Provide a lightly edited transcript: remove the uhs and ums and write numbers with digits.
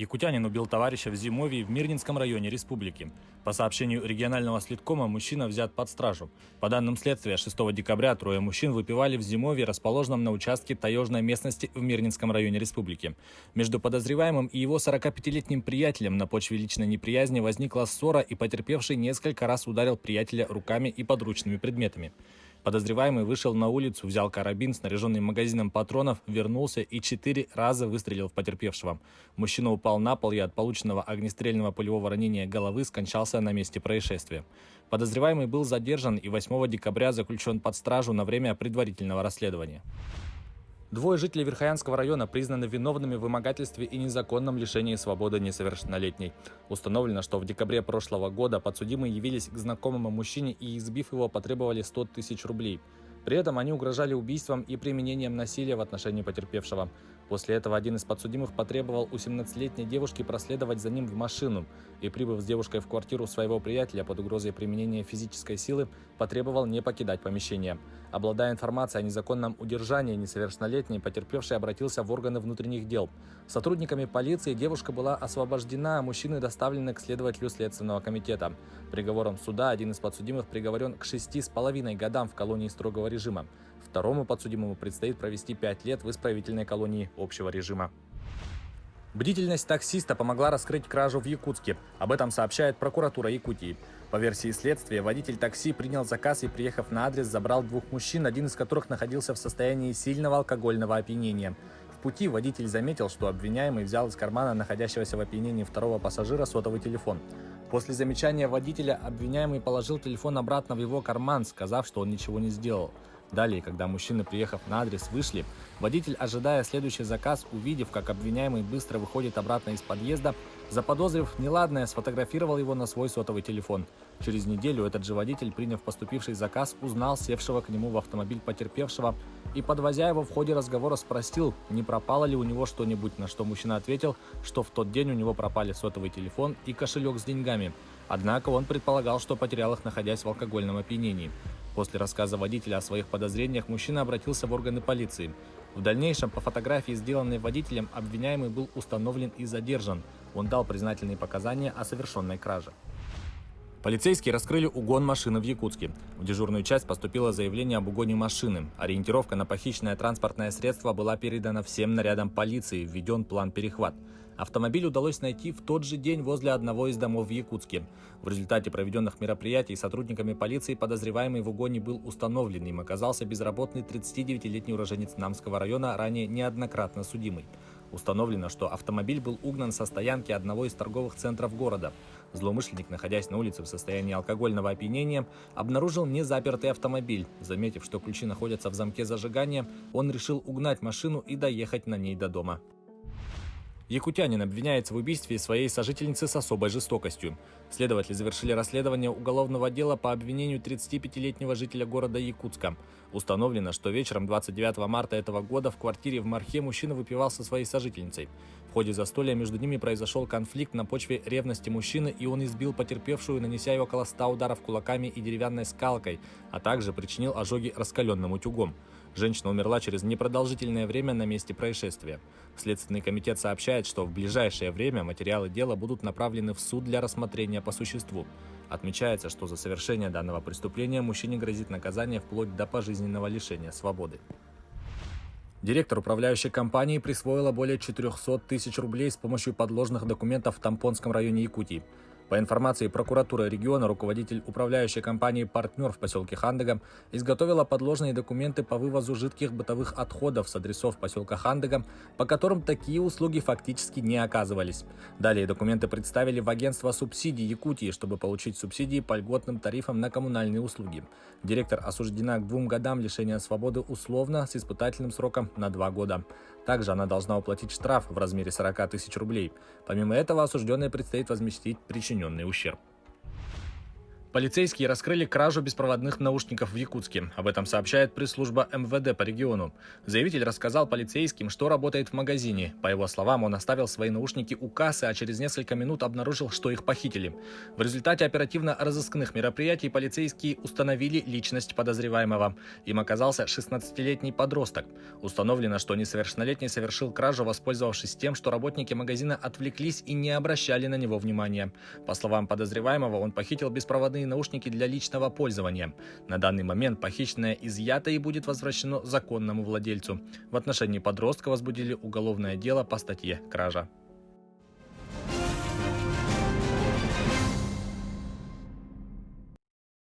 Якутянин убил товарища в зимовье в Мирнинском районе республики. По сообщению регионального следкома, мужчина взят под стражу. По данным следствия, 6 декабря трое мужчин выпивали в зимовье, расположенном на участке таежной местности в Мирнинском районе республики. Между подозреваемым и его 45-летним приятелем на почве личной неприязни возникла ссора, и потерпевший несколько раз ударил приятеля руками и подручными предметами. Подозреваемый вышел на улицу, взял карабин, снаряженный магазином патронов, вернулся и 4 раза выстрелил в потерпевшего. Мужчина упал на пол и от полученного огнестрельного пулевого ранения головы скончался на месте происшествия. Подозреваемый был задержан и 8 декабря заключен под стражу на время предварительного расследования. Двое жителей Верхоянского района признаны виновными в вымогательстве и незаконном лишении свободы несовершеннолетней. Установлено, что в декабре прошлого года подсудимые явились к знакомому мужчине и, избив его, потребовали 100 тысяч рублей. При этом они угрожали убийством и применением насилия в отношении потерпевшего. После этого один из подсудимых потребовал у 17-летней девушки проследовать за ним в машину и, прибыв с девушкой в квартиру своего приятеля под угрозой применения физической силы, потребовал не покидать помещение. Обладая информацией о незаконном удержании несовершеннолетней, потерпевший обратился в органы внутренних дел. Сотрудниками полиции девушка была освобождена, а мужчины доставлены к следователю Следственного комитета. Приговором суда один из подсудимых приговорен к 6,5 годам в колонии строгого режима. Второму подсудимому предстоит провести 5 лет в исправительной колонии общего режима. Бдительность таксиста помогла раскрыть кражу в Якутске. Об этом сообщает прокуратура Якутии. По версии следствия, водитель такси принял заказ и, приехав на адрес, забрал двух мужчин, один из которых находился в состоянии сильного алкогольного опьянения. В пути водитель заметил, что обвиняемый взял из кармана находящегося в опьянении второго пассажира сотовый телефон. После замечания водителя обвиняемый положил телефон обратно в его карман, сказав, что он ничего не сделал. Далее, когда мужчины, приехав на адрес, вышли, водитель, ожидая следующий заказ, увидев, как обвиняемый быстро выходит обратно из подъезда, заподозрив неладное, сфотографировал его на свой сотовый телефон. Через неделю этот же водитель, приняв поступивший заказ, узнал севшего к нему в автомобиль потерпевшего и, подвозя его, в ходе разговора спросил, не пропало ли у него что-нибудь, на что мужчина ответил, что в тот день у него пропали сотовый телефон и кошелек с деньгами. Однако он предполагал, что потерял их, находясь в алкогольном опьянении. После рассказа водителя о своих подозрениях мужчина обратился в органы полиции. В дальнейшем, по фотографии, сделанной водителем, обвиняемый был установлен и задержан. Он дал признательные показания о совершенной краже. Полицейские раскрыли угон машины в Якутске. В дежурную часть поступило заявление об угоне машины. Ориентировка на похищенное транспортное средство была передана всем нарядам полиции, введен план «Перехват». Автомобиль удалось найти в тот же день возле одного из домов в Якутске. В результате проведенных мероприятий сотрудниками полиции подозреваемый в угоне был установлен. Им оказался безработный 39-летний уроженец Намского района, ранее неоднократно судимый. Установлено, что автомобиль был угнан со стоянки одного из торговых центров города. Злоумышленник, находясь на улице в состоянии алкогольного опьянения, обнаружил незапертый автомобиль. Заметив, что ключи находятся в замке зажигания, он решил угнать машину и доехать на ней до дома. Якутянин обвиняется в убийстве своей сожительницы с особой жестокостью. Следователи завершили расследование уголовного дела по обвинению 35-летнего жителя города Якутска. Установлено, что вечером 29 марта этого года в квартире в Мархе мужчина выпивал со своей сожительницей. В ходе застолья между ними произошел конфликт на почве ревности мужчины, и он избил потерпевшую, нанеся ей около 100 ударов кулаками и деревянной скалкой, а также причинил ожоги раскаленным утюгом. Женщина умерла через непродолжительное время на месте происшествия. Следственный комитет сообщает, что в ближайшее время материалы дела будут направлены в суд для рассмотрения по существу. Отмечается, что за совершение данного преступления мужчине грозит наказание вплоть до пожизненного лишения свободы. Директор управляющей компании присвоила более 400 тысяч рублей с помощью подложных документов в Тампонском районе Якутии. По информации прокуратуры региона, руководитель управляющей компании «Партнер» в поселке Хандыга изготовила подложные документы по вывозу жидких бытовых отходов с адресов поселка Хандыга, по которым такие услуги фактически не оказывались. Далее документы представили в агентство субсидий Якутии, чтобы получить субсидии по льготным тарифам на коммунальные услуги. Директор осуждена к 2 годам лишения свободы условно с испытательным сроком на 2 года. Также она должна уплатить штраф в размере 40 тысяч рублей. Помимо этого, осужденной предстоит возместить причиненный ущерб. Полицейские раскрыли кражу беспроводных наушников в Якутске. Об этом сообщает пресс-служба МВД по региону. Заявитель рассказал полицейским, что работает в магазине. По его словам, он оставил свои наушники у кассы, а через несколько минут обнаружил, что их похитили. В результате оперативно-розыскных мероприятий полицейские установили личность подозреваемого. Им оказался 16-летний подросток. Установлено, что несовершеннолетний совершил кражу, воспользовавшись тем, что работники магазина отвлеклись и не обращали на него внимания. По словам подозреваемого, он похитил беспроводные наушники для личного пользования. На данный момент похищенное изъято и будет возвращено законному владельцу. В отношении подростка возбудили уголовное дело по статье «Кража».